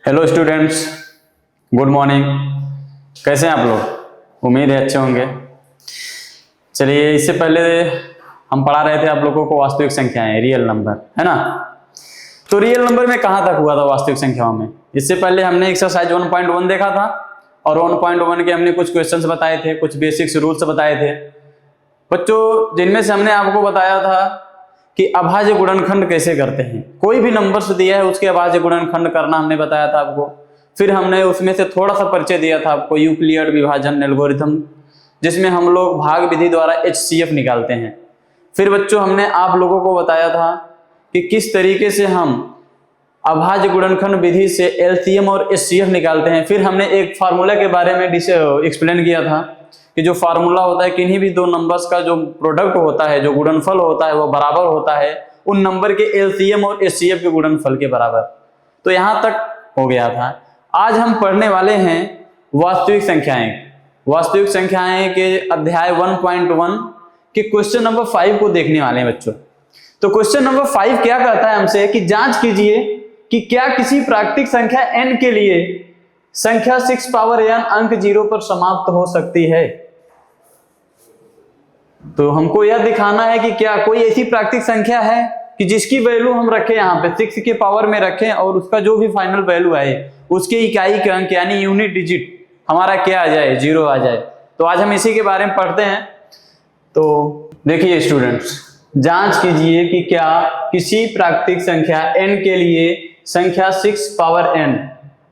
Hello students, good morning. कैसे हैं आप लोग? उम्मीद है अच्छे होंगे। चलिए, इससे पहले हम पढ़ा रहे थे आप लोगों को वास्तविक संख्याएं, रियल नंबर, है ना। तो रियल नंबर में कहाँ तक हुआ था वास्तविक संख्याओं में? इससे पहले हमने एक्सरसाइज 1.1 देखा था और 1.1 के हमने कुछ क्वेश्चंस बताए थे, कुछ बेसिक्स रूल्स बताए थे बच्चों, जिनमें से हमने आपको बताया था कि अभाज्य गुणनखंड कैसे करते हैं। कोई भी नंबर से दिया है उसके अभाज्य गुणनखंड करना हमने बताया था आपको। फिर हमने उसमें से थोड़ा सा परिचय दिया था आपको यूक्लिड विभाजन एल्गोरिथम, जिसमें हम लोग भाग विधि द्वारा HCF निकालते हैं। फिर बच्चों हमने आप लोगों को बताया था कि किस तरीके से हम अभाज्य गुणनखंड विधि से LCM और HCF निकालते हैं। फिर हमने एक फार्मूला के बारे में एक्सप्लेन किया था कि जो फार्मूला होता है किन्हीं भी दो नंबर्स का जो प्रोडक्ट होता है, जो गुणनफल होता है, वो बराबर होता है उन नंबर के LCM और HCF के गुणनफल के बराबर। तो यहां तक हो गया था। आज हम पढ़ने वाले हैं वास्तविक संख्याएं। वास्तविक संख्याएं के अध्याय 1.1 के क्वेश्चन नंबर 5 को देखने वाले हैं बच्चों। तो क्वेश्चन नंबर 5 क्या कहता है हमसे कि जांच कीजिए कि क्या किसी प्राकृतिक संख्या n के लिए संख्या 6 पावर n अंक 0 पर समाप्त हो सकती है। तो हमको यह दिखाना है कि क्या कोई ऐसी प्राकृतिक संख्या है कि जिसकी वैल्यू हम रखें यहाँ पे 6 के पावर में रखें और उसका जो भी फाइनल वैल्यू आए उसके इकाई के अंक यानी यूनिट डिजिट हमारा क्या आ जाए, 0 आ जाए। तो आज हम इसी के बारे में पढ़ते हैं। तो देखिए स्टूडेंट्स, जांच कीजिए कि क्या किसी प्राकृतिक संख्या n के लिए संख्या 6 पावर n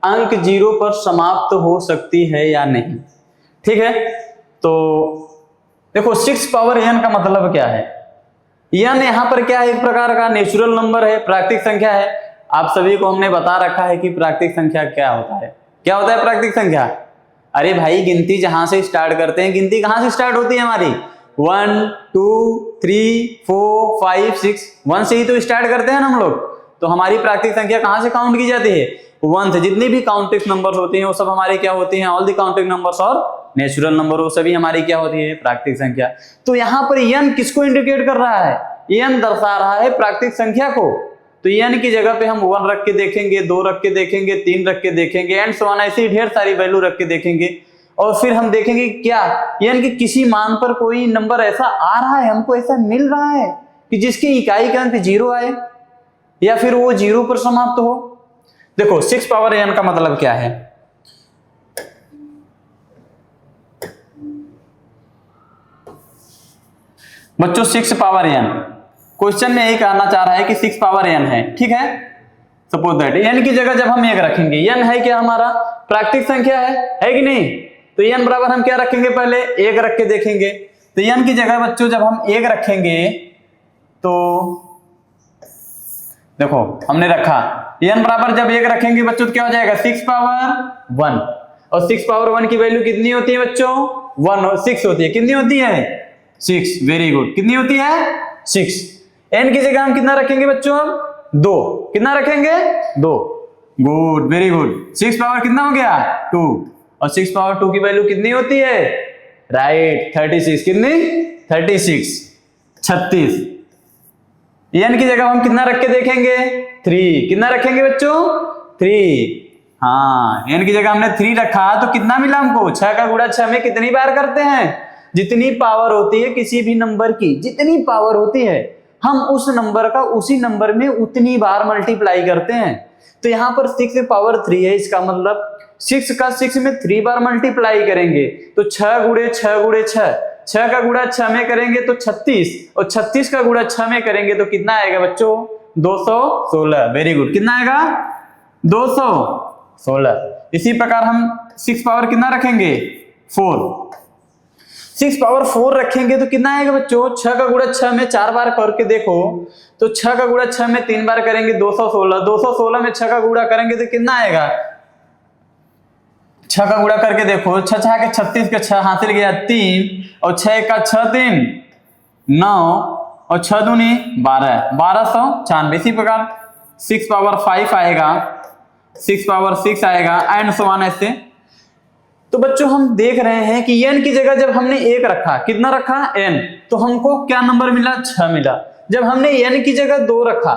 अंक 0 पर समाप्त हो सकती है या नहीं। ठीक है, तो देखो 6 पावर n का मतलब क्या है। n यहाँ पर क्या है, एक प्रकार का नेचुरल नंबर है, प्राकृतिक संख्या है। आप सभी को हमने बता रखा है कि प्राकृतिक संख्या क्या होता है। क्या होता है प्राकृतिक संख्या? अरे भाई, गिनती जहां से स्टार्ट करते हैं, गिनती कहां से स्टार्ट होती है हमारी? 1 2 3 4 5 6 1 से ही तो स्टार्ट करते हैं ना हम लोग। तो हमारी प्राकृतिक संख्या कहां से काउंट की जाती है? 1 से। जितनी भी काउंटिंग नंबर्स होती हैं वो सब हमारी क्या होती हैं? ऑल द काउंटिंग नंबर्स और नेचुरल नंबर, वो सभी हमारी क्या होती है? प्राकृतिक संख्या। तो यहाँ पर n किसको इंडिकेट कर रहा है? n दर्शा रहा है प्राकृतिक संख्या को। तो n की जगह पे हम 1 रख के देखेंगे, 2 रख के देखेंगे, 3 रख के देखेंगे, एंड सो ऑन, ऐसी ढेर सारी वैल्यू रख के देखेंगे। और फिर हम देखेंगे क्या n के किसी मान पर कोई नंबर ऐसा आ रहा है, हमको ऐसा मिल रहा है कि जिसकी इकाई का अंक 0 आए या फिर वो 0 पर समाप्त हो। देखो 6 पावर n का मतलब क्या है? बच्चों 6 पावर n, क्वेश्चन में यही कहना चाह रहा है कि 6 पावर n है। ठीक है, सपोज दैट n की जगह जब हम 1 रखेंगे, n है क्या हमारा? प्राकृतिक संख्या है कि नहीं? तो n बराबर हम क्या रखेंगे? पहले 1 रख के देखेंगे। तो n की जगह बच्चों जब हम 1 रखेंगे तो देखो हमने रखा n बराबर जब 1 रखेंगे बच्चों तो क्या हो जाएगा? 6 पावर 1। और 6 पावर 1 की वैल्यू कितनी होती है बच्चों? 1 और 6 होती है। कितनी होती है? 6। Very good. कितनी होती है? 6। n की जगह हम कितना रखेंगे बच्चों? 2। कितना रखेंगे? 2। Good, very good. 6 पावर कितना हो गया? 2। और 6 पावर 2 की वैल्यू कितनी होती है? राइट, 36। कितनी? 36, 36। n की जगह हम कितना रख के देखेंगे? 3। कितना रखेंगे बच्चों? 3। हाँ, n की जगह हमने 3 रखा तो कितना मिला हमको? 6 का गुणा 6 में कितनी बार करते हैं? जितनी पावर होती है किसी भी नंबर की, जितनी पावर होती है हम उस नंबर का उसी नंबर में उतनी बार मल्टीप्लाई करते हैं। तो यहाँ पर 6 पावर 3 है, इसका मतलब 6 का 6 में 3 बार मल्टीप्लाई करेंगे तो 6 गुणे 6 गुणे 6, 6 का गुणा 6 में करेंगे तो 36, और 36 का गुणा 6 में करेंगे तो कितना आएगा बच्चों? 216। Very good. कितना आएगा? 216। इसी प्रकार हम 6 पावर कितना रखेंगे? 4। 6 पावर 4 रखेंगे तो कितना आएगा बच्चों? 6 का गुणा 6 में 4 बार करके देखो तो 6 का गुणा 6 में 3 बार करेंगे 216। 216 में 6 का गुणा करेंगे तो कितना आएगा? 6 का गुणा करके देखो, 6 6 के 36 के 6 हासिल गया 3, और 6 का 6 3 9, और 6 दूनी 12, 1296। इसी प्रकार 6 पावर 5 आएगा, 6 पावर 6 आएगा, एंड सो ऑन ऐसे। तो बच्चों हम देख रहे हैं कि n की जगह जब हमने 1 रखा, कितना रखा? n, तो हमको क्या नंबर मिला? 6 मिला। जब हमने n की जगह 2 रखा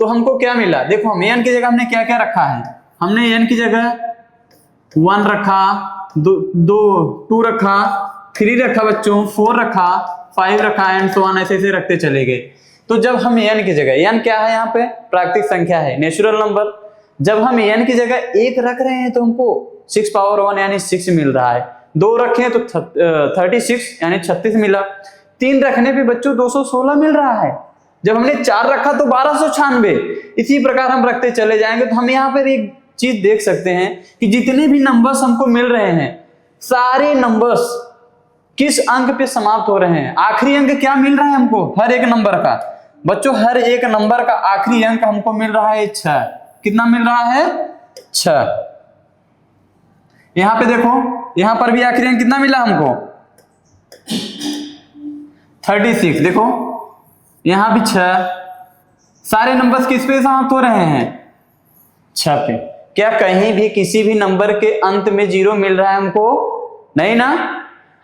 तो हमको क्या मिला? देखो हम n की जगह हमने क्या क्या रखा है? हमने n की जगह 1 रखा, 2 रखा, 3 रखा बच्चों, 4 रखा, 5 रखा एंड सो ऑन, ऐसे ऐसे रखते चले गए। तो जब हम n की जगह, n क्या है यहाँ पे, प्राकृतिक संख्या है, नेचुरल नंबर, जब हम n की जगह 1 रख रहे हैं तो हमको 6 पावर 1 यानी 6 मिल रहा है। 2 रखे तो 36 यानी 36 मिला। 3 रखने पे बच्चों 216 मिल रहा है। जब हमने 4 रखा तो 1296। इसी प्रकार हम रखते चले जाएंगे। तो हम यहाँ पर एक चीज देख सकते हैं कि जितने भी नंबर्स हमको मिल रहे हैं, सारे नंबर्स किस अंक पे समाप्त हो रहे हैं। आखिरी अंक क्या मिल रहा है हमको, हर एक नंबर का बच्चों, हर एक नंबर का आखिरी अंक हमको मिल रहा है 6। कितना मिल रहा है, 6। यहां पे देखो, यहां पर भी आखिरी अंक कितना मिला हमको, 36। देखो यहां भी 6। सारे नंबर्स किस पे समाप्त हो रहे हैं, 6 पे। क्या कहीं भी किसी भी नंबर के अंत में 0 मिल रहा है हमको, नहीं ना।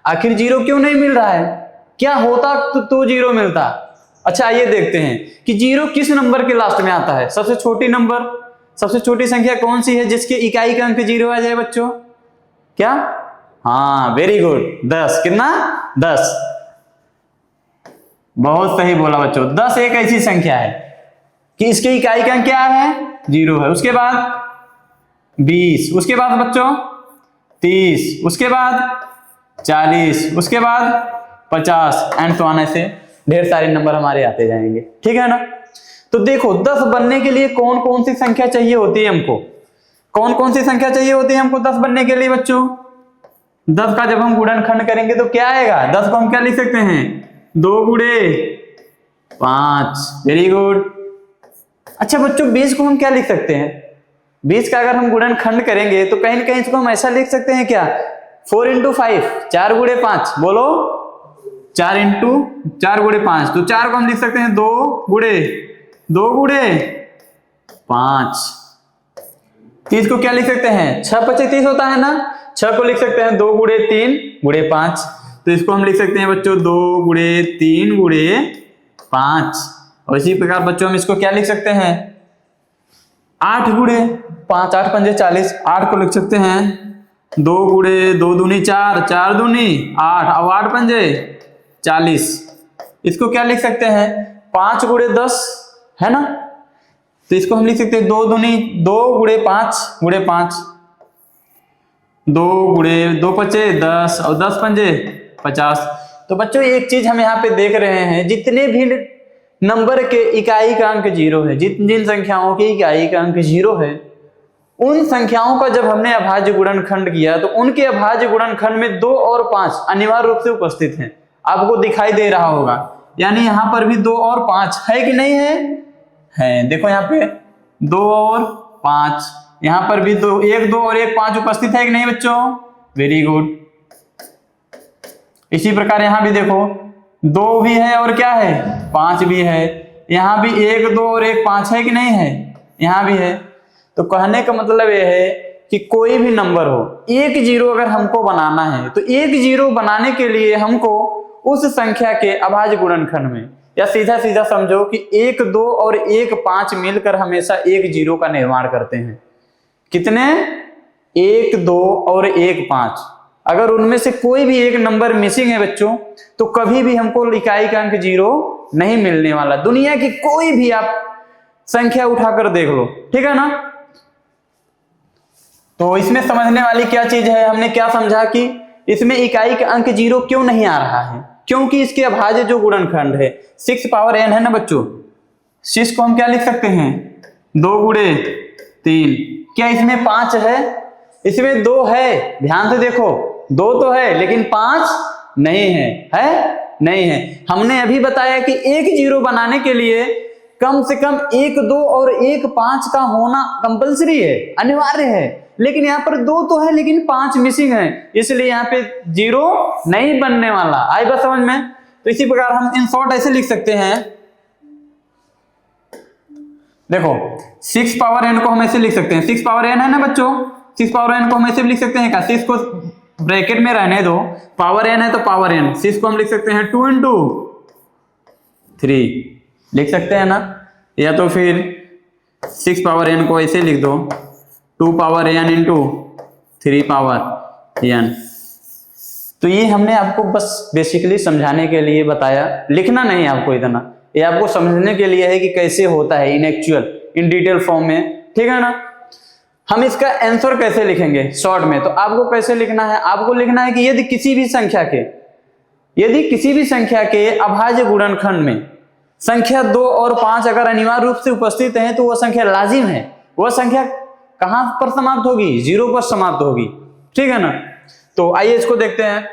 आखिर 0 क्यों नहीं मिल रहा है, क्या होता तो 0 मिलता। अच्छा आइए देखते हैं कि 0 किस नंबर के लास्ट में आता है। सबसे छोटी नंबर, सबसे छोटी संख्या कौन सी है जिसके इकाई का अंक 0 आ जाए बच्चों, क्या, हाँ वेरी गुड, 10। कितना, 10। बहुत सही बोला बच्चों। 10 एक ऐसी संख्या है कि इसके इकाई का अंक क्या है, 0 है। उसके बाद 20, उसके बाद बच्चों 30, उसके बाद 40, उसके बाद 50 एंड तो आने से ढेर सारे नंबर हमारे आते जाएंगे, ठीक है ना। तो देखो 10 बनने के लिए कौन कौन सी संख्या चाहिए होती है हमको, कौन कौन सी संख्या चाहिए होती है हमको 10 बनने के लिए बच्चों। 10 का जब हम गुणनखंड करेंगे तो क्या आएगा, 10 को हम क्या लिख सकते हैं, 2 गुणे 5, वेरी गुड। अच्छा बच्चों 20 को हम क्या लिख सकते हैं, 20 का अगर हम गुणनखंड करेंगे तो कहीं ना कहीं इसको हम ऐसा लिख सकते हैं क्या, 4 into 5, 4 गुणे 5, बोलो 4 गुणे 5। तो 4 को हम लिख सकते हैं 2 गुणे 5। 30 को क्या लिख सकते हैं, 6 × 25 30 होता है ना, 6 को लिख सकते हैं 2 गुणे 3 गुणे 5। तो इसको हम लिख सकते हैं बच्चों 2 गुणे 3 गुणे 5। और इसी प्रकार बच्चों हम इसको क्या लिख सकते हैं, 8 गुणे 5, 8 पंजे 40, 8 को लिख सकते हैं 2 गुणे 2 दूनी 4, 4 दूनी 8, अब 8 पंजे 40। इसको क्या लिख सकते हैं, 5 गुणे 10 है ना। तो इसको हम लिख सकते हैं 2 गुणे 5 गुणे 5, 2 गुणे 2 पचे 10 और 10 पंजे 50। तो बच्चों एक चीज हम यहाँ पे देख रहे हैं, जितने भी नंबर के इकाई का अंक 0 है, जिन संख्याओं की इकाई का अंक 0 है, उन संख्याओं का जब हमने अभाज्य गुणनखंड किया तो उनके अभाज्य गुणनखंड में 2 और 5 अनिवार्य रूप से उपस्थित हैं। आपको दिखाई दे रहा होगा, यानी यहां पर भी 2 और 5 है कि नहीं है। देखो यहाँ पे 2 और 5, यहां पर भी 1 2 और 1 5 उपस्थित है कि नहीं बच्चों, वेरी गुड। इसी प्रकार यहां भी देखो 2 भी है और क्या है, 5 भी है। यहां भी 1 2 और 1 5 है कि नहीं है, यहां भी है। तो कहने का मतलब यह है कि कोई भी नंबर हो, 1 0 अगर हमको बनाना है तो 1 0 बनाने के लिए हमको उस संख्या के अभाज्य गुणनखंड में, या सीधा सीधा समझो कि 1 2 और 1 5 मिलकर हमेशा 1 0 का निर्माण करते हैं। कितने, 1 2 और 1 5। अगर उनमें से कोई भी एक नंबर मिसिंग है बच्चों तो कभी भी हमको इकाई का अंक 0 नहीं मिलने वाला। दुनिया की कोई भी आप संख्या उठाकर देख लो, ठीक है ना। तो इसमें समझने वाली क्या चीज है, हमने क्या समझा कि इसमें इकाई का अंक 0 क्यों नहीं आ रहा है, क्योंकि इसके अभाज्य जो गुणनखंड है 6 पावर n है ना बच्चों। 6 को हम क्या लिख सकते हैं, 2 गुणे 3। क्या इसमें 5 है, इसमें 2 है, ध्यान से देखो 2 तो है लेकिन 5 नहीं है नहीं है। हमने अभी बताया कि 1 0 बनाने के लिए कम से कम 1 2 और 1 5 का होना कंपलसरी है, अनिवार्य है। लेकिन यहाँ पर 2 तो है लेकिन 5 मिसिंग है, इसलिए यहाँ पे 0 नहीं बनने वाला। आई बात समझ में। तो इसी प्रकार हम इन शॉर्ट ऐसे लिख सकते हैं, देखो 6 पावर n को हम ऐसे लिख सकते हैं, 6 पावर n है ना बच्चों, 6 पावर n को हम ऐसे भी लिख सकते हैं क्या, 6 को ब्रैकेट में रहने दो, पावर n है तो पावर n, 6 को हम लिख सकते हैं 2 into 3 लिख सकते हैं ना, या तो फिर 6 पावर n को ऐसे लिख दो 2 power n into 3 power n। तो ये हमने आपको बस बेसिकली समझाने के लिए बताया, लिखना नहीं आपको इतना, ये आपको समझने के लिए है कि कैसे होता है इन एक्चुअल, इन डिटेल फॉर्म में, ठीक है ना। हम इसका आंसर कैसे लिखेंगे शॉर्ट में, तो आपको कैसे लिखना है, आपको लिखना है कि यदि किसी भी संख्या के अभाज्य गुणनखंड में संख्या 2 और 5 अगर अनिवार्य रूप से उपस्थित हैं तो वह संख्या लाजिम है, वह संख्या कहां पर समाप्त होगी, 0 पर समाप्त होगी, ठीक है ना। तो आइए इसको देखते हैं।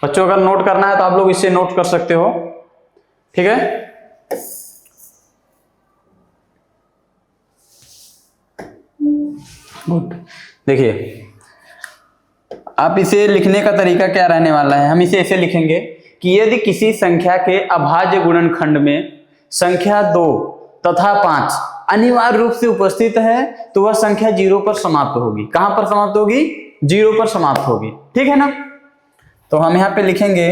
बच्चों अगर नोट करना है तो आप लोग इससे नोट कर सकते हो, ठीक है। गुड, देखिए आप इसे लिखने का तरीका क्या रहने वाला है, हम इसे ऐसे लिखेंगे कि यदि किसी संख्या के अभाज्य गुणनखंड में संख्या 2 तथा 5 अनिवार्य रूप से उपस्थित है तो वह संख्या 0 पर समाप्त होगी। कहां पर समाप्त होगी, 0 पर समाप्त होगी, ठीक है ना। तो हम यहां पे लिखेंगे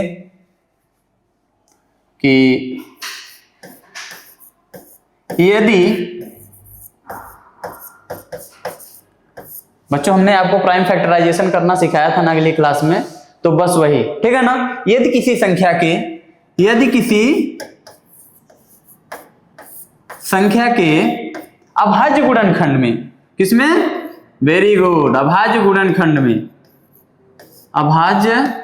कि यदि, बच्चों हमने आपको प्राइम फैक्टराइजेशन करना सिखाया था ना अगली क्लास में, तो बस वही, ठीक है ना। यदि किसी संख्या के अभाज्य गुणनखंड में, किसमें, वेरी गुड, अभाज्य गुणनखंड में, अभाज्य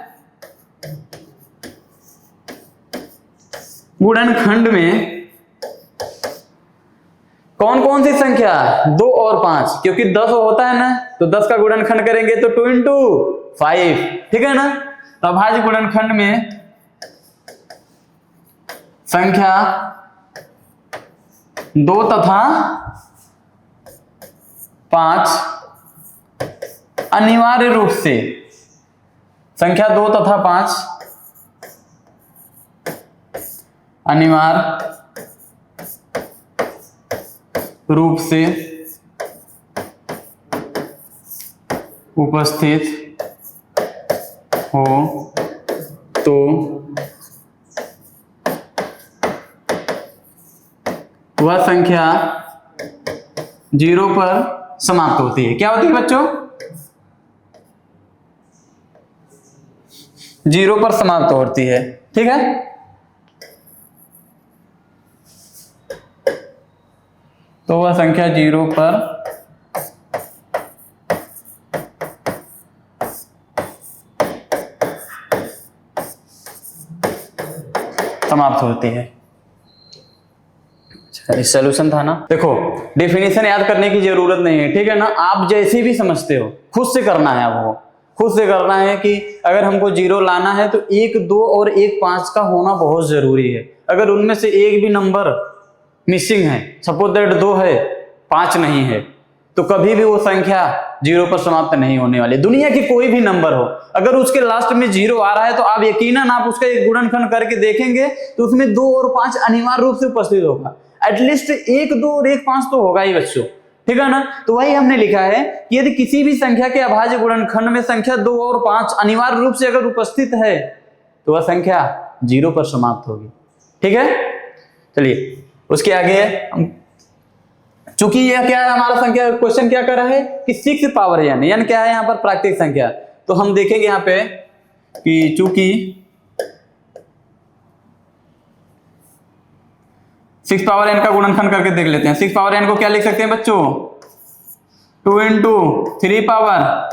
गुणनखंड में कौन कौन सी संख्या, 2 और 5, क्योंकि 10 होता है ना, तो 10 का गुणनखंड करेंगे तो 2 इंटू 5, ठीक है ना। तो अभाज्य गुणनखंड में संख्या 2 तथा 5 अनिवार्य रूप से, संख्या 2 तथा 5 अनिवार्य रूप से उपस्थित हो तो वह संख्या 0 पर समाप्त होती है। क्या होती है बच्चों, 0 पर समाप्त होती है, ठीक है। तो वह संख्या 0 पर समाप्त होती है। सॉल्यूशन था ना। देखो डेफिनेशन याद करने की जरूरत नहीं है, ठीक है ना। आप जैसे भी समझते हो खुद से करना है, आपको खुद से करना है कि अगर हमको 0 लाना है तो 1, 2 और 1, 5 का होना बहुत जरूरी है। अगर उनमें से एक भी नंबर मिसिंग है, सपोज दैट 2 है 5 नहीं है, तो कभी भी वो संख्या 0 पर समाप्त नहीं होने वाली। दुनिया की कोई भी नंबर हो, अगर उसके लास्ट में 0 आ रहा है तो आप यकीनन आप उसका एक गुणनखंड करके देखेंगे तो उसमें 2 और 5 अनिवार्य रूप से उपस्थित होगा। एटलीस्ट 1, 2 और 1, 5 तो होगा ही बच्चों, ठीक है ना। तो वही हमने लिखा है कि यदि किसी भी संख्या के अभाज्य गुणनखंड में संख्या 2 और 5 अनिवार्य रूप से अगर उपस्थित है तो वह संख्या 0 पर समाप्त होगी, ठीक है। चलिए उसके आगे हम, चूंकि यह क्या है हमारा संख्या, क्वेश्चन क्या कर रहा है कि 6 पावर n क्या है यहाँ पर, प्राकृतिक संख्या। तो हम देखेंगे यहाँ पे कि चूंकि 6 पावर n का गुणनखंड करके देख लेते हैं। 6 पावर n को क्या लिख सकते हैं बच्चों, 2 इंटू 3 पावर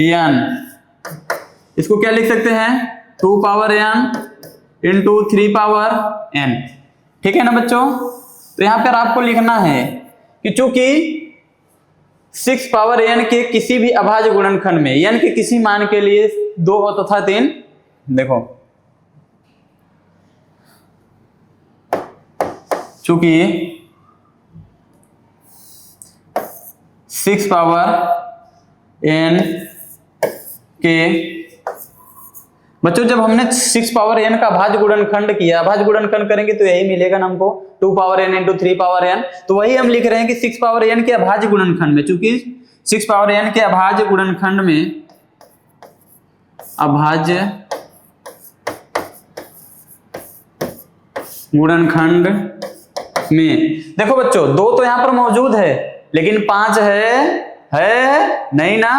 n। इसको क्या लिख सकते हैं, 2 power n into 3 power n, ठीक है ना बच्चों। तो यहां पर आपको लिखना है कि चूंकि 6 पावर n के किसी भी अभाज्य गुणनखंड में n के किसी मान के लिए 2 तथा 3, देखो चूंकि 6 पावर n के, बच्चों जब हमने 6 पावर n का अभाज्य गुणनखंड किया, अभाज्य गुणनखंड करेंगे तो यही मिलेगा ना हमको, 2 power n into 3 power n। तो वही हम लिख रहे हैं कि 6 पावर n के अभाज्य गुणनखंड में, चूंकि 6 पावर n के अभाज्य गुणनखंड में, अभाज्य गुणनखंड में। देखो बच्चों, 2 तो यहां पर मौजूद है, लेकिन 5 है नहीं ना।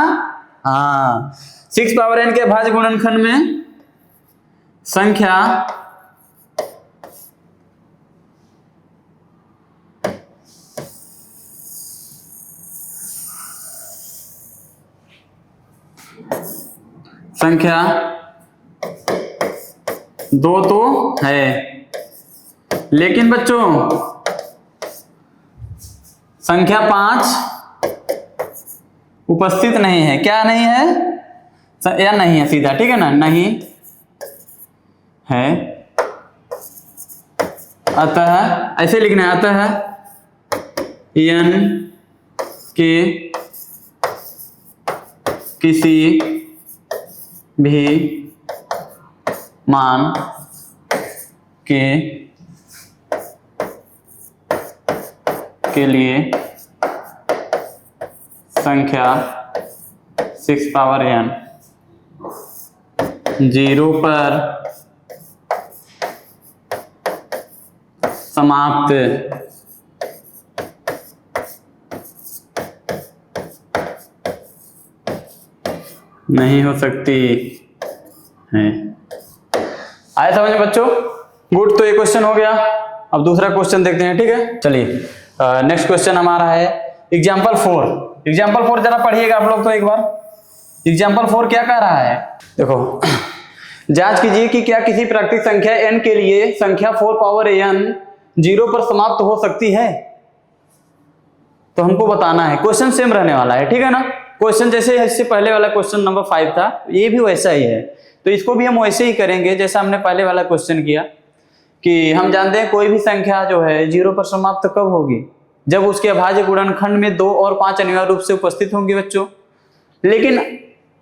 हाँ, 6 पावर n के अभाज्य गुणनखंड में संख्या संख्या 2 तो है, लेकिन बच्चों संख्या 5 उपस्थित नहीं है। क्या नहीं है? या नहीं है सीधा, ठीक है ना, नहीं है। अतः ऐसे लिखना है, अतः n के किसी भी मान के लिए संख्या 6 पावर n 0 पर समाप्त नहीं हो सकती है। आए समझ में बच्चों? गुड, तो ये क्वेश्चन हो गया। अब दूसरा क्वेश्चन देखते हैं, ठीक है। चलिए नेक्स्ट क्वेश्चन हमारा है एग्जाम्पल 4। एग्जाम्पल 4 जरा पढ़िएगा आप लोग तो एक बार। एग्जाम्पल 4 क्या कह रहा है? देखो, जांच कीजिए कि क्या किसी प्राकृतिक संख्या n के लिए संख्या 4 पावर n 0 पर समाप्त हो सकती है। तो हमको बताना है। क्वेश्चन सेम रहने वाला है, ठीक है ना। क्वेश्चन जैसे इससे पहले वाला क्वेश्चन नंबर 5 था, ये भी वैसा ही है। तो इसको भी हम वैसे ही करेंगे जैसा हमने पहले वाला क्वेश्चन किया, कि हम जानते हैं कोई भी संख्या जो है 0 पर समाप्त कब होगी? जब उसके अभाज्य गुणनखंड में 2 और 5 अनिवार्य रूप से उपस्थित होंगे बच्चों। लेकिन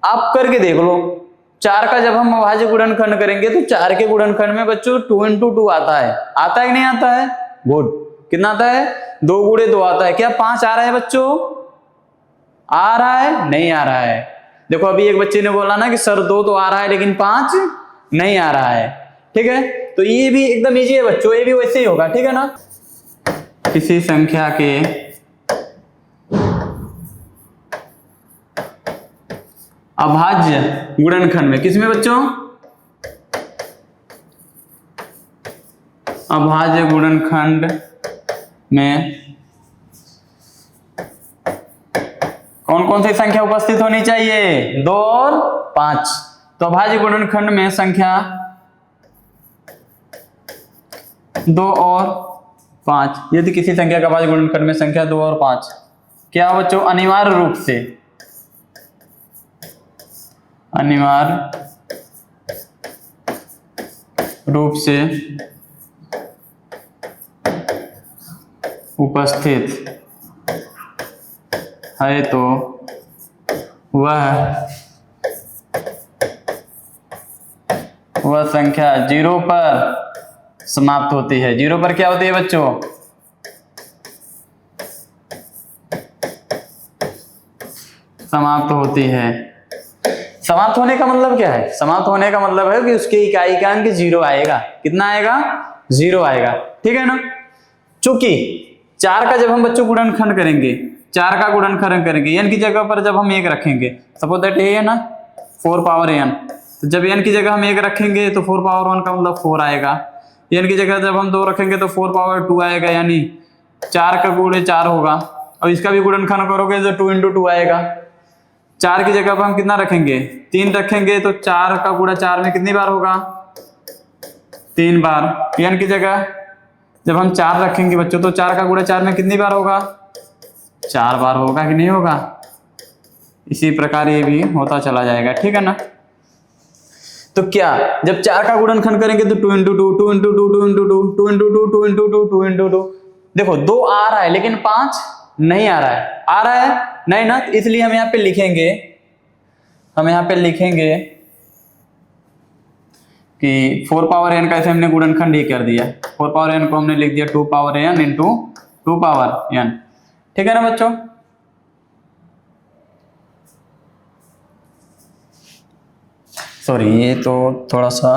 आप करके देख लो, 4 का जब हम अभाज्य गुणनखंड करेंगे तो 4 के गुणनखंड में बच्चों 2 into 2 आता है कि नहीं आता है? गुड, कितना आता है? 2 गुणे 2 आता है। क्या 5 आ रहा है बच्चों? आ रहा है? नहीं आ रहा है। देखो अभी एक बच्चे ने बोला ना कि सर 2 तो आ रहा है लेकिन 5 नहीं आ रहा है, ठीक है। तो ये भी एकदम इजी है बच्चों, ये भी वैसे ही होगा, ठीक है ना। किसी संख्या के अभाज्य गुणनखंड में, किसमें बच्चों? अभाज्य गुणनखंड में कौन कौन सी संख्या उपस्थित होनी चाहिए? 2 और 5। तो अभाज्य गुणनखंड में संख्या 2 और 5, यदि किसी संख्या का अभाज्य गुणनखंड में संख्या 2 और 5, क्या बच्चों? अनिवार्य रूप से उपस्थित है तो वह संख्या 0 पर समाप्त होती है। 0 पर क्या होती है बच्चों? समाप्त होती है। समाप्त होने का मतलब क्या है? समाप्त होने का मतलब है कि उसके इकाई का अंक 0 आएगा। कितना आएगा? 0 आएगा, ठीक है ना। चूंकि 4 का जब हम बच्चों गुणनखंड करेंगे, 4 का गुणनखंड करेंगे, n की जगह पर जब हम 1 रखेंगे, सपोज दैट ये है ना 4 पावर n, तो जब n की जगह हम 1 रखेंगे तो 4 पावर 1 का मतलब 4 आएगा। n की जगह जब हम 2 रखेंगे तो 4 पावर 2 आएगा, यानी 4 का गुणे 4 होगा। और इसका भी गुणनखंड करोगे तो 2 into 2 आएगा। 4 की जगह पर हम कितना रखेंगे? 3 रखेंगे तो 4 का गुणा 4 में कितनी बार होगा? 3 बार। n की जगह जब हम 4 रखेंगे बच्चों तो 4 का गुणा 4 में कितनी बार होगा? 4 बार होगा कि नहीं होगा? इसी प्रकार ये भी होता चला जाएगा, ठीक है ना। तो क्या जब 4 का गुणनखंड करेंगे तो 2 into 2, 2 into 2, 2 into 2, 2 into 2, 2 into 2, 2 into 2। देखो 2 आ रहा है लेकिन 5 नहीं आ रहा है। आ रहा है नहीं ना, इसलिए हम यहाँ पे लिखेंगे कि 4 पावर n का ऐसे हमने गुणनखंड ही कर दिया। 4 पावर n को हमने लिख दिया 2 power n into 2 power n, ठीक है ना बच्चों। सॉरी, ये तो थोड़ा सा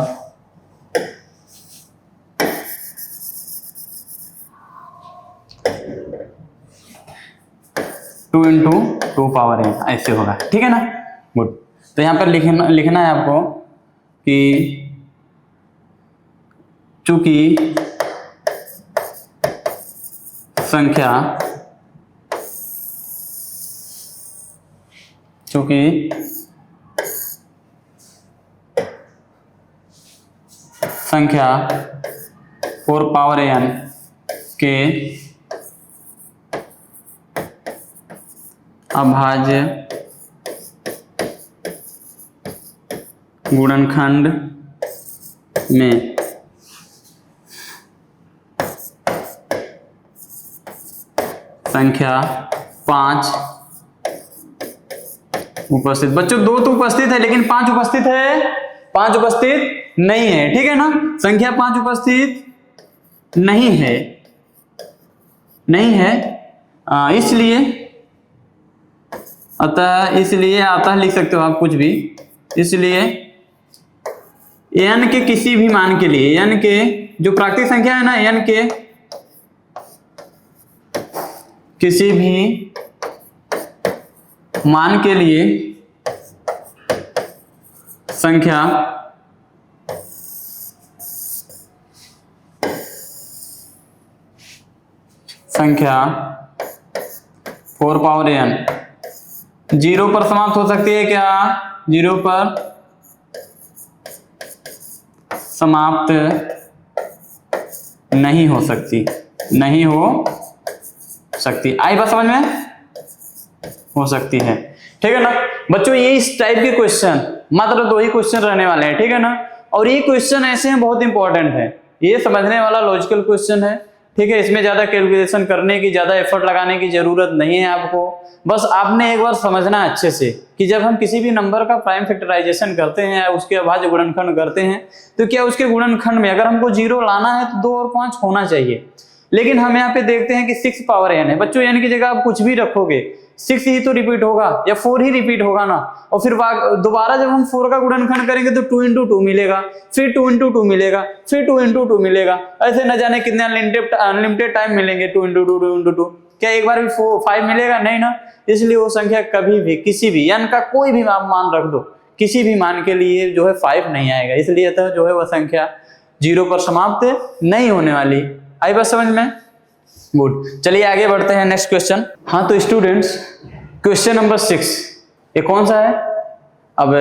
2 इंटू 2 पावर n ऐसे होगा, ठीक है ना। गुड। तो यहाँ पर लिखना है आपको कि चूंकि संख्या 4 पावर n के अभाज्य गुणनखंड में संख्या 5 उपस्थित, बच्चों 2 तो उपस्थित है लेकिन 5 उपस्थित है, 5 उपस्थित नहीं है, ठीक है ना। संख्या 5 उपस्थित नहीं है, इसलिए अतः लिख सकते हो आप कुछ भी, इसलिए n के किसी भी मान के लिए, n के जो प्राकृतिक संख्या है ना, n के किसी भी मान के लिए संख्या संख्या 4 पावर n 0 पर समाप्त हो सकती है क्या? 0 पर समाप्त नहीं हो सकती, आई बात समझ में? हो सकती है, ठीक है ना बच्चों। ये इस टाइप के क्वेश्चन मात्र 2 ही क्वेश्चन रहने वाले हैं, ठीक है ना। और ये क्वेश्चन ऐसे हैं, बहुत इंपॉर्टेंट है, ये समझने वाला लॉजिकल क्वेश्चन है, ठीक है। इसमें ज्यादा कैलकुलेशन करने की, ज्यादा एफर्ट लगाने की जरूरत नहीं है आपको। बस आपने एक बार समझना अच्छे से कि जब हम किसी भी नंबर का प्राइम फैक्टराइजेशन करते हैं, उसके अभाज्य गुणनखंड करते हैं, तो क्या उसके गुणनखंड में अगर हमको 0 लाना है तो 2 और 5 होना चाहिए। लेकिन हम यहाँ पे देखते हैं कि 6 पावर n है बच्चों, n की जगह आप कुछ भी रखोगे 6 ही तो रिपीट होगा या 4 ही रिपीट होगा ना। और फिर दोबारा जब हम 4 का गुणनखंड करेंगे तो 2 इंटू 2 मिलेगा, फिर 2 इंटू 2 मिलेगा, फिर 2 इंटू 2 मिलेगा, ऐसे न जाने कितने अनलिमिटेड टाइम मिलेंगे। 2 इंटू 2 2 इंटू 2 क्या एक बार भी 5 मिलेगा? नहीं ना। इसलिए वो संख्या कभी भी किसी भी n का कोई भी आप मान रख दो, किसी भी मान के लिए जो है 5 नहीं आएगा। इसलिए अतः जो है वह संख्या 0 पर समाप्त नहीं होने वाली। आई बात समझ में? गुड। चलिए आगे बढ़ते हैं नेक्स्ट क्वेश्चन। हाँ तो स्टूडेंट्स, क्वेश्चन नंबर 6 ये कौन सा है? अब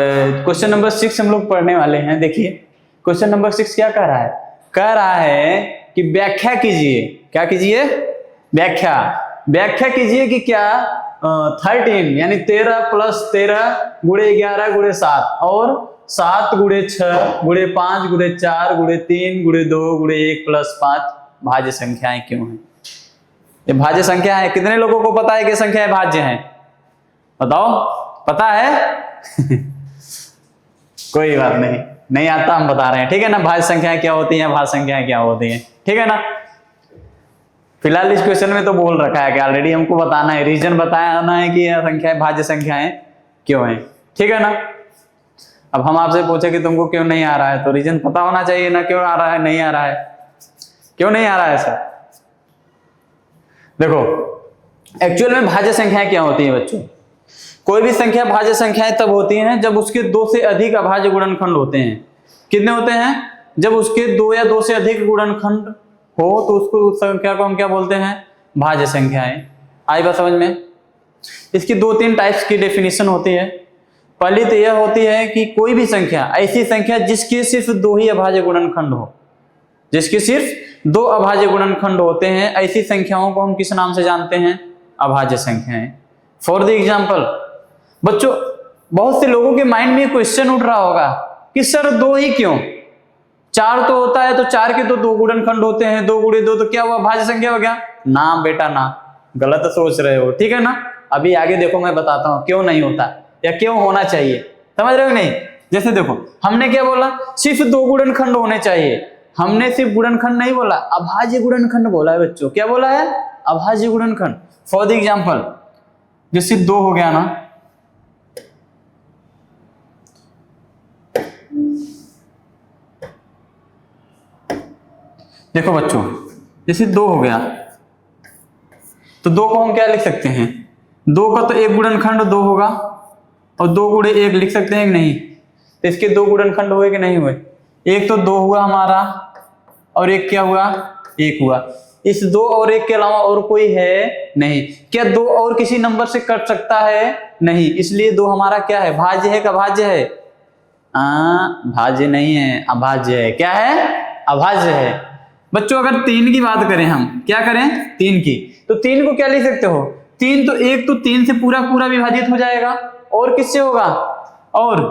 क्वेश्चन नंबर 6 हम लोग पढ़ने वाले हैं। देखिए क्वेश्चन नंबर 6 क्या कह रहा है? कह रहा है कि व्याख्या कीजिए। क्या कीजिए? व्याख्या कीजिए कि क्या 13 यानी 13 प्लस 13 गुणे 11 गुणे 7 और 7 गुणे 6 गुणे 5 गुणे 4 गुणे 3 गुणे 2 गुणे 1 प्लस 5 भाज्य संख्याएं क्यों हैं? ये भाज्य संख्या है। कितने लोगों को पता है कि संख्याएं भाज्य हैं? बताओ, पता है? कोई बात नहीं आता, हम बता रहे हैं, ठीक है ना। भाज्य संख्याएं क्या होती हैं, भाज्य संख्याएं क्या होती हैं, ठीक है ना। फिलहाल इस क्वेश्चन में तो बोल रखा है कि ऑलरेडी हमको बताना है, रीजन बताना है कि यह संख्याएं भाज्य संख्याएं क्यों हैं, ठीक है ना। अब हम आपसे पूछे कि तुमको क्यों नहीं आ रहा है, तो रीजन पता होना चाहिए ना, क्यों आ रहा है, नहीं आ रहा है, क्यों नहीं आ रहा है सर? देखो एक्चुअल में भाज्य संख्याएं क्या होती हैं बच्चों? कोई भी संख्या भाज्य संख्याएं तब होती हैं जब उसके 2 से अधिक अभाज्य गुणनखंड होते हैं। कितने होते हैं? जब उसके 2 या 2 से अधिक गुणनखंड हो तो उसको उस संख्या को हम क्या बोलते हैं? भाज्य संख्याएं। आई बात समझ में? इसकी 2-3 टाइप्स की डेफिनेशन होती है। पहली तो यह होती है कि कोई भी संख्या, ऐसी संख्या जिसके सिर्फ 2 ही अभाज्य गुणनखंड हो, जिसके सिर्फ 2 अभाज्य गुणनखंड होते हैं, ऐसी संख्याओं को हम किस नाम से जानते हैं? अभाज्य संख्याएं। फॉर द एग्जाम्पल बच्चों, बहुत से लोगों के माइंड में क्वेश्चन उठ रहा होगा कि सर 2 ही क्यों? 4 तो होता है, तो 4 के तो 2 गुणनखंड होते हैं, 2 गुणे 2 तो क्या हुआ? भाज्य संख्या हो गया ना। बेटा ना, गलत सोच रहे हो, ठीक है ना। अभी आगे देखो, मैं बताता हूं क्यों नहीं होता या क्यों होना चाहिए, समझ रहे हो नहीं? जैसे देखो, हमने क्या बोला? सिर्फ 2 गुणनखंड होने चाहिए। हमने सिर्फ गुणनखंड नहीं बोला, अभाज्य गुणनखंड बोला है बच्चों। क्या बोला है? अभाज्य गुणनखंड। फॉर द एग्जाम्पल जैसे 2 हो गया ना, देखो बच्चों जैसे 2 हो गया तो 2 को हम क्या लिख सकते हैं? 2 का तो एक गुणनखंड 2 होगा और 2 गुणे 1 लिख सकते हैं कि नहीं? तो इसके 2 गुणनखंड हुए कि नहीं हुए? एक तो 2 हुआ हमारा और एक क्या हुआ? 1 हुआ। इस 2 और 1 के अलावा और कोई है नहीं। क्या 2 और किसी नंबर से कट सकता है? नहीं, इसलिए 2 हमारा क्या है? भाज्य है कि अभाज्य है? भाज्य नहीं है, अभाज्य है। क्या है? अभाज्य है। बच्चों अगर 3 की बात करें, हम क्या करें? 3 की, तो 3 को क्या लिख सकते हो? 3 तो 1 तो 3 से पूरा पूरा विभाजित हो जाएगा, और किससे होगा? और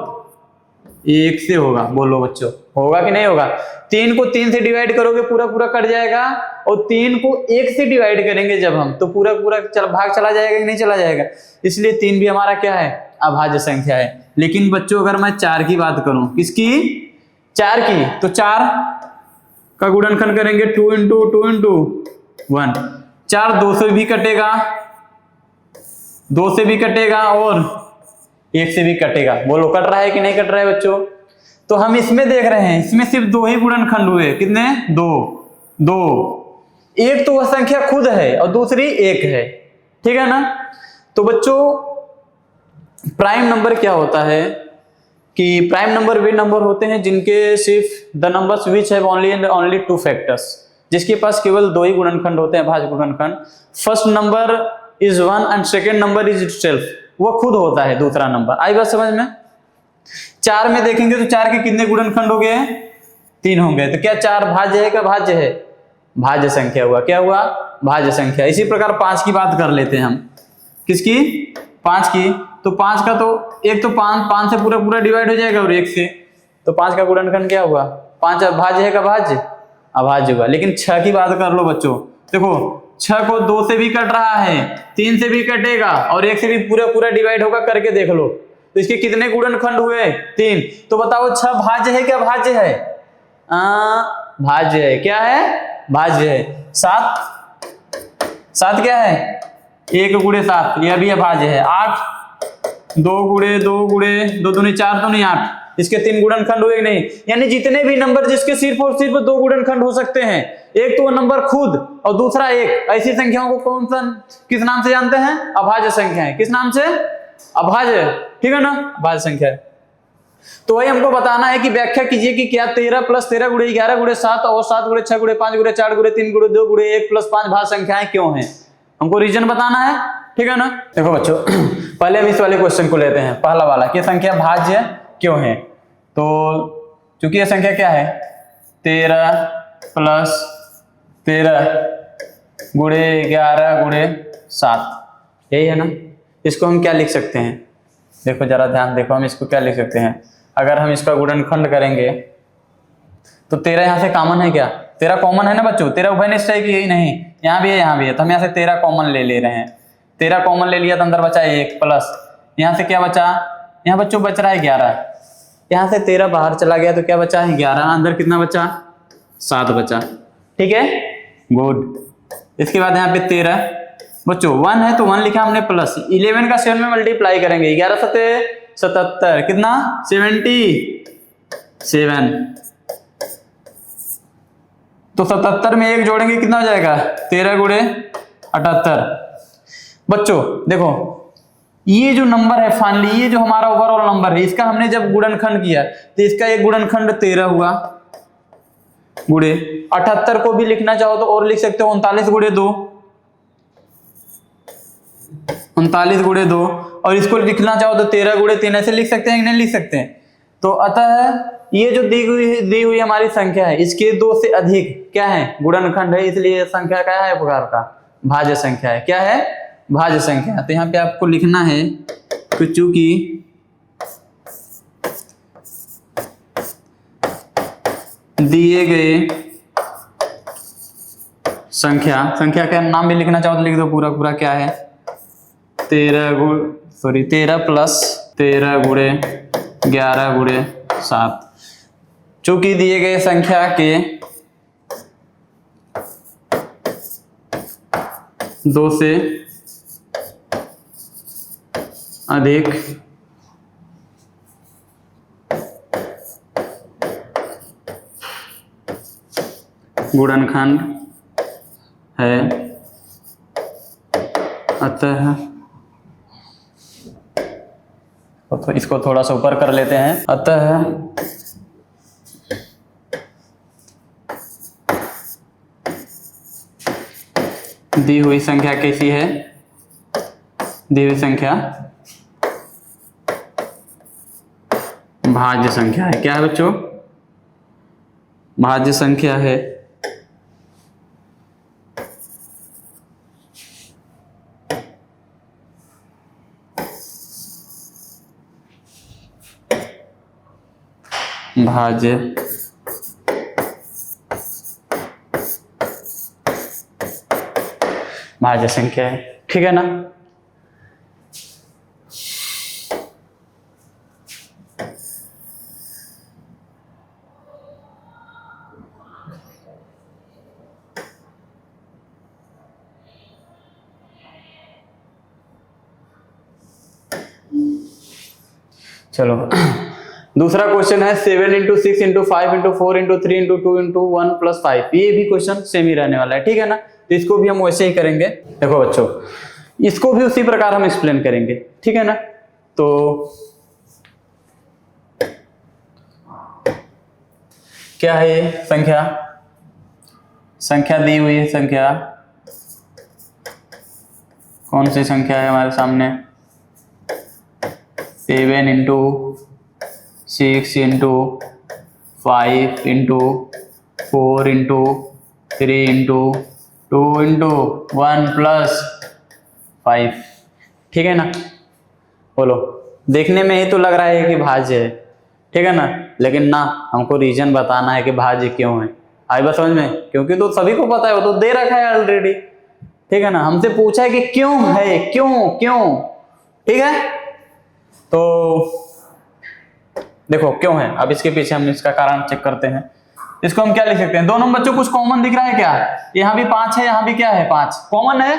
1 से होगा। बोलो बच्चों, होगा कि नहीं होगा? 3 को 3 से डिवाइड करोगे पूरा पूरा कट जाएगा, और 3 को 1 से डिवाइड करेंगे जब हम, तो पूरा पूरा भाग चला जाएगा कि नहीं चला जाएगा? इसलिए 3 भी हमारा क्या है? अभाज्य संख्या है। लेकिन बच्चों अगर मैं 4 की बात करूं, किसकी? 4 की, तो 4 का गुणनखंड करेंगे 2 इंटू 2 इंटू 1। 4 2 से भी कटेगा, 2 से भी कटेगा और 1 से भी कटेगा। बोलो कट रहा है कि नहीं कट रहा है बच्चों? तो हम इसमें देख रहे हैं, इसमें सिर्फ 2 ही गुणनखंड हुए। कितने? 2। एक तो वह संख्या खुद है और दूसरी 1 है, ठीक है ना? तो बच्चों प्राइम नंबर क्या होता है कि प्राइम नंबर वे नंबर होते हैं जिनके सिर्फ the numbers which have only and only 2 factors, जिसके पास केवल 2 ही गुणनखंड होते हैं, भाज्य गुणनखंड। First number is 1 and second number is itself, वो खुद होता है दूसरा नंबर। आई बात समझ में? 4 में देखेंगे तो 4 के कितने गुणनखंड हो गए? 3 होंगे। तो क्या 4 भाज्य है? क्या भाज्य है? भाज्य संख्या हुआ। क्या हुआ? भाज्य संख्या। इसी प्रकार 5 की बात कर लेते हैं हम। किसकी? 5 की। तो 5 का तो एक तो 5 से पूरा पूरा डिवाइड हो जाएगा और 1 से, तो 5 का गुणनखंड क्या हुआ? 5 भाज्य है का भाज्य? अभाज्य हुआ। लेकिन 6 की बात कर लो बच्चों, देखो 6 को 2 से भी कट रहा है, 3 से भी कटेगा और 1 से भी पूरा पूरा डिवाइड होगा, करके देख लो। तो इसके कितने गुणनखंड हुए? 3। तो बताओ 6 भाज्य है क्या भाज्य है? भाज्य है। क्या है? भाज्य है। 7 क्या है? 1 गुणे 7, यह भी अभाज्य है। 8 2 गुणे 2 गुणे 2 दूनी 4 दूनी 8, इसके 3 गुणनखंड हुए नहीं? यानी जितने भी नंबर जिसके सिर्फ और सिर्फ 2 गुणनखंड हो सकते हैं, एक तो वो नंबर खुद और दूसरा 1, ऐसी संख्याओं को कौन सा किस नाम से जानते हैं? अभाज्य संख्या है। किस नाम से? अभाज्य, ठीक है ना? अभाज्य संख्या है। तो वही हमको बताना है कि व्याख्या कीजिए कि क्या 13 + 13 गुणे 11 गुणे 7 और 7 गुणे 6 गुणे 5 गुणे 4 गुणे 3 गुणे 2 गुणे 1 + 5 भाज्य संख्याएं क्यों हैं? हमको रीजन बताना है, ठीक है ना? देखो बच्चों पहले हम इस वाले क्वेश्चन को लेते हैं, पहला वाला कि संख्या भाज्य क्यों है। तो चूंकि यह संख्या क्या है? 13 + 13 गुणे 11 गुणे 7, यही है ना? इसको हम क्या लिख सकते हैं? देखो जरा ध्यान देखो, हम इसको क्या लिख सकते हैं? अगर हम इसका गुणनखंड करेंगे तो 13 यहाँ से कॉमन है क्या? 13 कॉमन है ना बच्चों? 13 उभयनिष्ठ है कि यही नहीं? यहाँ भी है, यहाँ भी है, तो हम यहाँ से 13 कॉमन ले रहे हैं। 13 कॉमन ले लिया तो अंदर बचा 1 प्लस यहाँ से क्या बचा? यहाँ बच्चों बच रहा है 11, यहाँ से 13 बाहर चला गया तो क्या बचा है? 11, अंदर कितना बचा? 7 बचा, ठीक है? गुड। इसके बाद यहाँ पे 13 बच्चों 1 है तो 1 लिखा हमने प्लस, 11 का 7 में मल्टीप्लाई करेंगे, 11 × 7 = 77, कितना? 77। तो 77 में 1 जोड़ेंगे कितना हो जाएगा? 13 गुणे 78। बच्चों देखो ये जो नंबर है फाइनली, ये जो हमारा ओवरऑल नंबर है, इसका हमने जब गुणनखंड किया तो इसका एक गुणनखंड 13 हुआ, गुणे 78 को भी लिखना चाहो तो और लिख सकते हो 39 गुणे 2, 39 गुणे 2, और इसको लिखना चाहो तो 13 गुणे 3, ऐसे लिख सकते हैं कि नहीं लिख सकते हैं? तो अतः ये जो दी हुई हमारी संख्या है, इसके 2 से अधिक क्या है? गुणनखंड है, इसलिए संख्या क्या है? प्रकार का भाज्य संख्या है। क्या है? भाज्य संख्या। तो यहाँ पे आपको लिखना है कि चूंकि दिए गए संख्या का नाम भी लिखना चाहो तो लिख दो पूरा पूरा, क्या है? 13 + 13 गुणे 11 गुणे 7, चूंकि दिए गए संख्या के 2 से अधिक गुणनखंड है, अतः तो इसको थोड़ा सा ऊपर कर लेते हैं। अतः दी हुई संख्या कैसी है? दी हुई संख्या भाज्य संख्या है। क्या है बच्चों? भाज्य संख्या है। भाज्य भाज्य संख्या है, ठीक है ना। चलो दूसरा क्वेश्चन है 7 into 6 into 5 into 4 into 3 into 2 into 1 plus 5। ये भी क्वेश्चन सेम ही रहने वाला है, ठीक है ना। तो इसको भी हम वैसे ही करेंगे। देखो बच्चों, इसको भी उसी प्रकार हम एक्सप्लेन करेंगे, ठीक है ना। तो क्या है ये संख्या? संख्या दी हुई है। संख्या कौन सी संख्या है हमारे सामने? 7 into 6 into 5 into 4 into 3 into 2 into 1 plus 5, ठीक है ना। बोलो, देखने में ही तो लग रहा है कि भाज्य है, ठीक है ना, लेकिन ना हमको रीजन बताना है कि भाज्य क्यों है। आई बात समझ में? क्योंकि तो सभी को पता है, वो तो दे रखा है ऑलरेडी, ठीक है ना। हमसे पूछा है कि क्यों है, क्यों क्यों, ठीक है। तो देखो क्यों है, अब इसके पीछे हम इसका कारण चेक करते हैं। इसको हम क्या लिख सकते हैं? दोनों बच्चों कुछ कॉमन दिख रहा है क्या? यहाँ भी 5 है, यहाँ भी क्या है? 5 कॉमन है।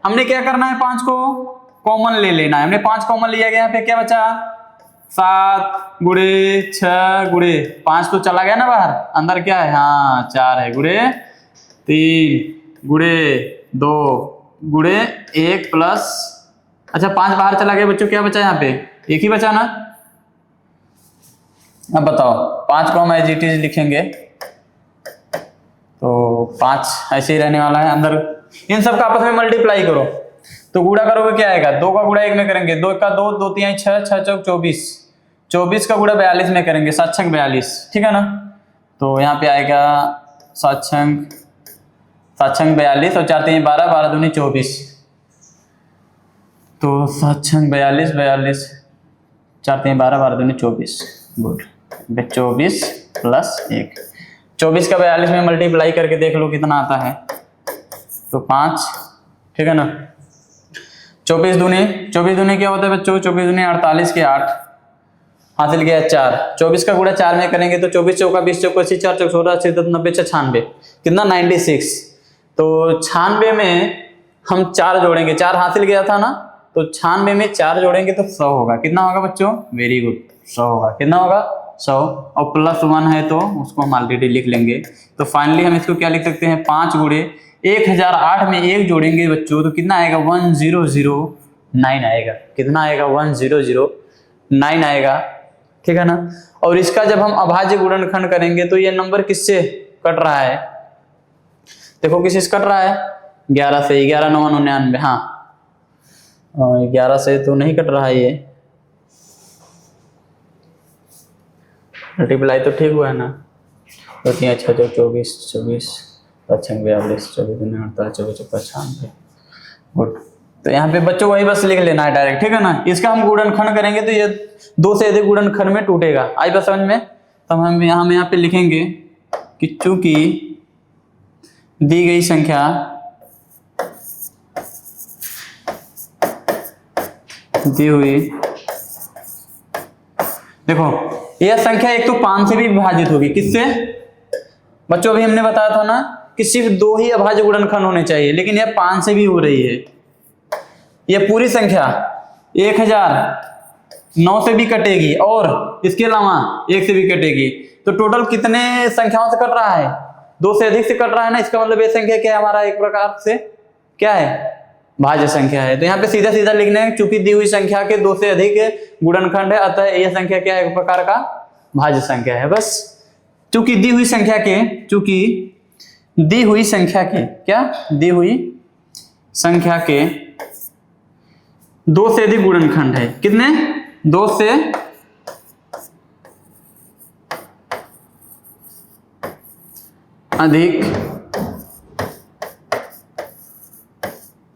हमने क्या करना है? 5 को कॉमन ले लेना है। हमने 5 कॉमन लिया गया, यहाँ पे क्या बचा? 7 गुणे 6 गुणे 5 तो चला गया ना बाहर, अंदर क्या है? हाँ 4 है, गुणे 3 गुणे 2 गुणे 1 प्लस, अच्छा 5 बाहर चला गया बच्चों, क्या बचा यहाँ पे? 1 ही बचा ना। अब बताओ, 5 को हम एज इट इज लिखेंगे तो 5 ऐसे ही रहने वाला है। अंदर इन सब का आपस में मल्टीप्लाई करो तो गुणा करोगे क्या आएगा? 2 का गुणा 1 में करेंगे, 2 का 2, 2 3 6, 6 चौक 24, 24 का गुणा 42 में करेंगे, 7 छंग 42, ठीक है ना। तो यहाँ पे आएगा 7 छंग 42 और 4 3 12, 12 दूनी 24, तो 7 छंग 42, 42 4 3 12, 12 दूनी 24। गुड, 24 प्लस 1, 24 का 42 में मल्टीप्लाई करके देख लो कितना आता है, तो 5, ठीक है ना। 24 दूनी क्या होता है बच्चों? 24 दूनी 48 के 8 हासिल किया 4, 24 का गुणा 4 में करेंगे तो 24 चौका 20 चौका 80, 4 चौक 16, 80 90, 96, कितना? 96। तो 96 में हम 4 जोड़ेंगे, 4 हासिल किया था ना, तो 96 में 4 जोड़ेंगे तो 100 होगा। कितना होगा बच्चों? वेरी गुड, 100 होगा। कितना होगा? 100, और प्लस 1 है तो उसको हम ऑलरेडी लिख लेंगे। तो फाइनली हम इसको क्या लिख सकते हैं? 5 गुणे 1008 में 1 जोड़ेंगे बच्चों तो कितना आएगा? 1009 आएगा। कितना आएगा? 1009 आएगा, ठीक है ना। और इसका जब हम अभाज्य गुणनखंड करेंगे तो ये नंबर किससे कट रहा है? देखो किससे कट रहा है? 11 से। 11 9 99, हाँ 11 से तो नहीं कट रहा है, ये मल्टीप्लाई तो ठीक हुआ है ना। तो 3 6 24 24 5 42 24 48 24 95। गुड, तो यहाँ पे बच्चों वही बस लिख लेना है डायरेक्ट, ठीक है ना। इसका हम गुणनखंड करेंगे तो ये 2 से अधिक गुणनखंड में टूटेगा। आई बात समझ में? तब हम यहाँ पे लिखेंगे कि चूंकि दी गई संख्या दी हुई, देखो यह संख्या एक तो 5 से भी विभाजित होगी। किससे बच्चों? अभी हमने बताया था ना कि सिर्फ 2 ही अभाज्य गुणनखंड होने चाहिए, लेकिन यह 5 से भी हो रही है। यह पूरी संख्या 1009 से भी कटेगी और इसके अलावा 1 से भी कटेगी। तो टोटल कितने संख्याओं से कट रहा है? 2 से अधिक से कट रहा है ना। इसका मतलब ये संख्या क्या है हमारा? एक प्रकार से क्या है? भाज्य संख्या है। तो यहाँ पे सीधा सीधा लिखना है, चूंकि दी हुई संख्या के 2 से अधिक गुणनखंड है, अतः यह संख्या क्या है, एक प्रकार का भाज्य संख्या है। बस चूंकि दी हुई संख्या के क्या दी हुई संख्या के 2 से अधिक गुणनखंड है, कितने, 2 से अधिक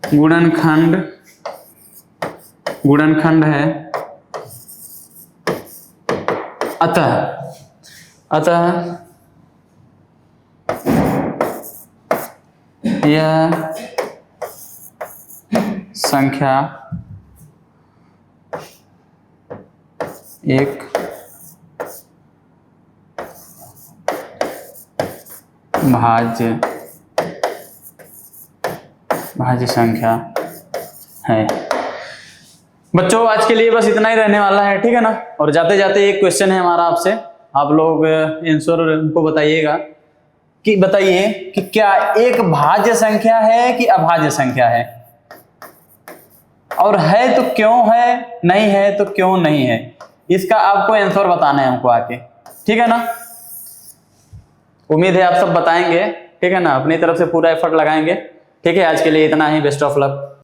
गुणनखंड है, अतः यह संख्या एक भाज्य संख्या है। बच्चों आज के लिए बस इतना ही रहने वाला है, ठीक है ना। और जाते जाते एक क्वेश्चन है हमारा आपसे, आप लोग आंसर उनको बताइए कि क्या एक भाज्य संख्या है कि अभाज्य संख्या है, और है तो क्यों है, नहीं है तो क्यों नहीं है, इसका आपको आंसर बताना है हमको आके, ठीक है ना। उम्मीद है आप सब बताएंगे, ठीक है ना, अपनी तरफ से पूरा एफर्ट लगाएंगे, ठीक है। आज के लिए इतना ही, बेस्ट ऑफ लक।